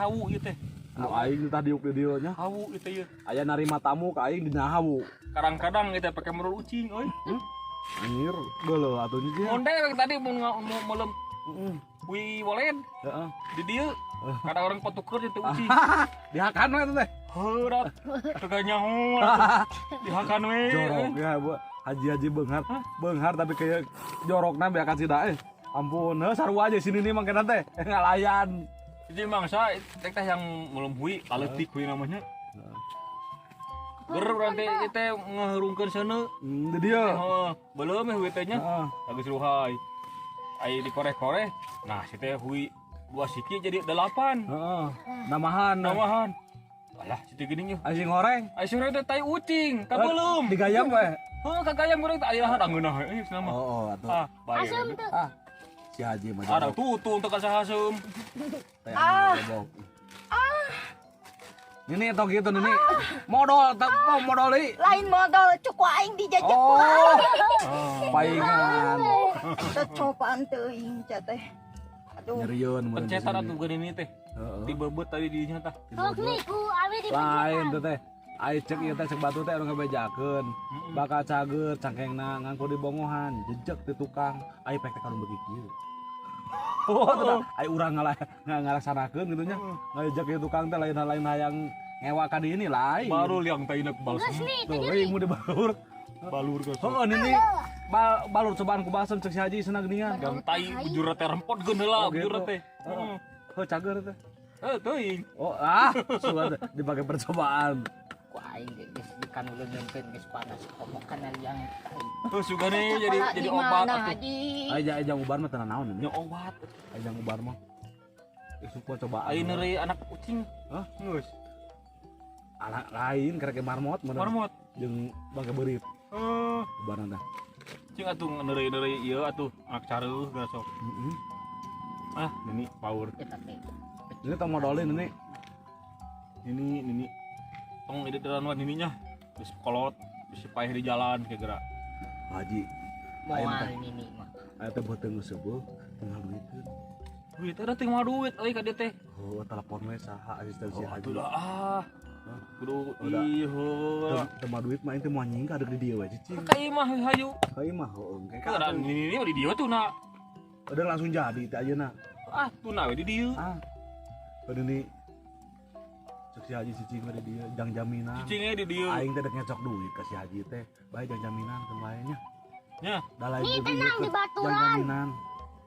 hawu ieu teh. Nu aing tadi diuk di dieu nya. Hawu ieu teh. Aya narima tamu ka aing dina hawu. Kadang-kadang ieu teh pake merul ucing euy. Anjir, geuleuh atuh nya. Monde tadi mau malam Heeh. wi wolen Heeh. di dieu. Kada orang patuker itu ucing. Dihakan we teh. Heurat. Teu nyaho. Dihakan we. Jorok ya, Bu. Haji beunghar. Beunghar tapi kayak jorokna beakan sida Ampun, sarua aja sini nih mangkena teh. Ngalayan. Jadi mangsa teh yang melembui kaletik we namanya. Ger urang teh teh ngaheurungkeun seuneu. Di dieu. Heeh, beuleum we teh nya. Heeh. Geus ruhay. Ai dikoreh-koreh. Nah, si teh hui 2 siki jadi 8. Heeh. Namahan. Namahan. Alah, situ geuning yeuh. Aing goreng. Ai sore teh tai ucing, kabeuleum. Digayam we. Heuh, kagayam goreng teh aya dangeunah we cenah mah. Oh, atuh. Ah, bae. Asam tuh. Si Haji mah. Ada tutung teu kasah haseum. Ini atau gitu nih. Modal tak mau modal deui. Lain modal cukup aing dijajak Oh. Ah. Paingan. cocopaan teuing ca teh. Aduh. Nyerieun mun. Pencetan atuh geuning ini teh. Heeh. Di bebet tadi dinya tah. Sok nih ku awe di Lain teh teh. Ai cek ieu teh cek batu teh anu ngabejakeun. Bakal cager cangkengna nganggo di bongohan, jejeg ti tukang. Ai pek teh karung beuki kieu. Oh, teh ai urang ngalaksanakeun kitu nya. Ngajak ieu tukang teh lain hayang ngewa ka di ini lain. Baru liang teh inek balsem. Tuh, euy mu dibalur. Balur geus. Heeh, ini balur cobaan ku basem cek si Haji senang geuningan. Yang tai bujur teh rempot geun heula Oh, gitu. bujur teh. Heeh. Heuh cager teh. Teuing. Oh, sudah dipakai percobaan. Ku aing geus dikan ulun nyempeun geus panas komokan yang tai. Terus juga nih jadi obat atuh. Aja ubar mah tenan naon Nya obat. Aja ubar mah. Suku cobaan. Ai neuri anak kucing. Hah? Geus. Anak lain karek marmot bener. Marmot. Jeung bangke beurit. Ubarna teh. Cing atuh neuri ieu atuh anak careuh geus sok. Heeh. Ah, ini power. Eta teh. Ini tong modalin ini. Ini tong ide dalan ininya. Geus kolot, geus paeh di jalan kayak gerak. Haji, Moal nini mah. aya teh beuteung seubeul tengah duitkeun. Duit ada teh mah duit euy ka dieu teh. Oh, telepon we saha asistensi Oh, Haji. atuh dah. Kudu Udah. ieu. Teu duit mah teh moal nying ka deuk di dieu we cicing. Ka imah hayu. Ka imah heueuh engke Ka ini di dieu tuh na. udah langsung jadi teh ayeuna. Ah, tuna we di dieu. Udah nih cek si Haji cicing di dieu jang jaminan. Cicingnya di dieu. Aing teh dek ngecok duit ka si Haji teh. Bae jang jaminan kemainnya. Nya, Da lain Nih, di tenang, dieu di jang baturan. jaminan.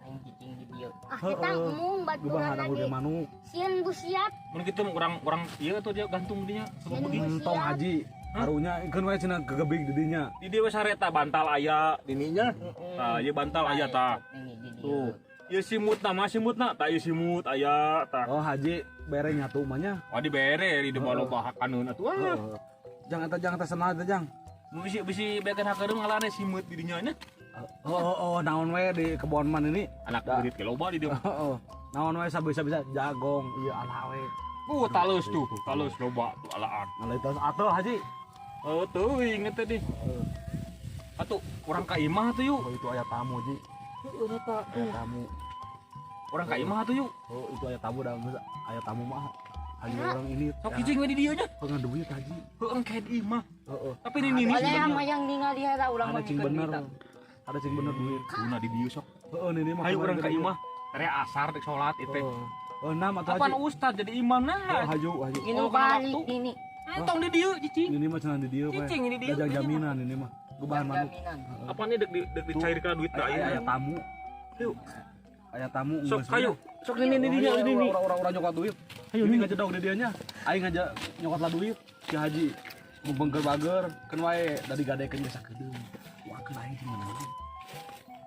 Aing cicing di dieu. Ah kita umum Gubah baturan ada lagi. ge manuk. Sieun busiat. mun kitu orang ieu tuh dia gantung dinya. Sama Sieun begini. Entong Haji. Harunya ikeun we cenah gegebig di dinya. Di dieu we sareta bantal aya dininya. Tah, ieu bantal aya tah. Ini di dieu. Tuh. Ieu simutna tah ieu simut aya tah. Oh Haji bere nyatu mah nya. Oh dibere di dieu loba hakaneun atuh. Ah. Jangan teh senal teh jang. Bisi bekeun hakeun ngalane simut di dinya nya. Oh, naon we di kebon man ini. Anak Da. beurit ge loba di dieu. Oh, naon we sabisa-bisa jagong, ieu ala we. Talus tuh, talus loba tuh alaan. Alai tos atuh Haji. Oh tuh inget tadi. Atuh orang ka imah tuh yuk. Oh, itu aya tamu Ji. Heeh eta. Aya tamu. Orang ka imah tuh yuk. Oh, itu aya tamu dah geus aya tamu mah. Haji orang ini. Sok cicing we di dieu nya. Pengen duit Haji. Heueuh kae di imah. Heeh. Tapi ini Oleh sebenarnya. mah yang ningali heula urang Ada mah cing bener. Ada cing bener duit. Kuna di dieu sok. Heeh, ini mah. Hayu orang ka imah. Tere asar dek salat itu. Oh, nam atau Apaan Haji? ustad jadi imam Oh, nah. Haju. Ini Oh, kana balik waktu. ini. Entong di dieu cicing. Ini mah cenah di dieu we. Cicing ini dieu. Gajang jaminan ini mah. Gubahan manuk. Jaminan. Apaan ini dek dicairkan duit ka Aya ieu. tamu. Yuk. Aya tamu. Sok geus hayu. we. Sok ini dinya ini. Orang-orang nyokot duit. Ayo ini ngajak dong di dianya. Aing ngajak nyokot lah duit si Haji. Mumpung bager kan wae da digadekeun geus sakedeung. Wah, kan aing di mana?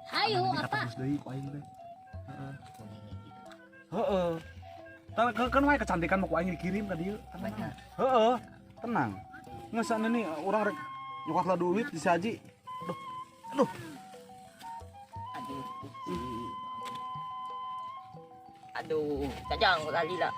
Hayu apa? Terus deui ku aing teh. Heeh. Heeh. Kan wae kecantikan mau ku aing dikirim ka dieu. Bener. Heeh. Tenang. Ngesan ini urang rek nyokot lah duit di si Haji. Aduh. Aduh. Aduh, tajang kali lah.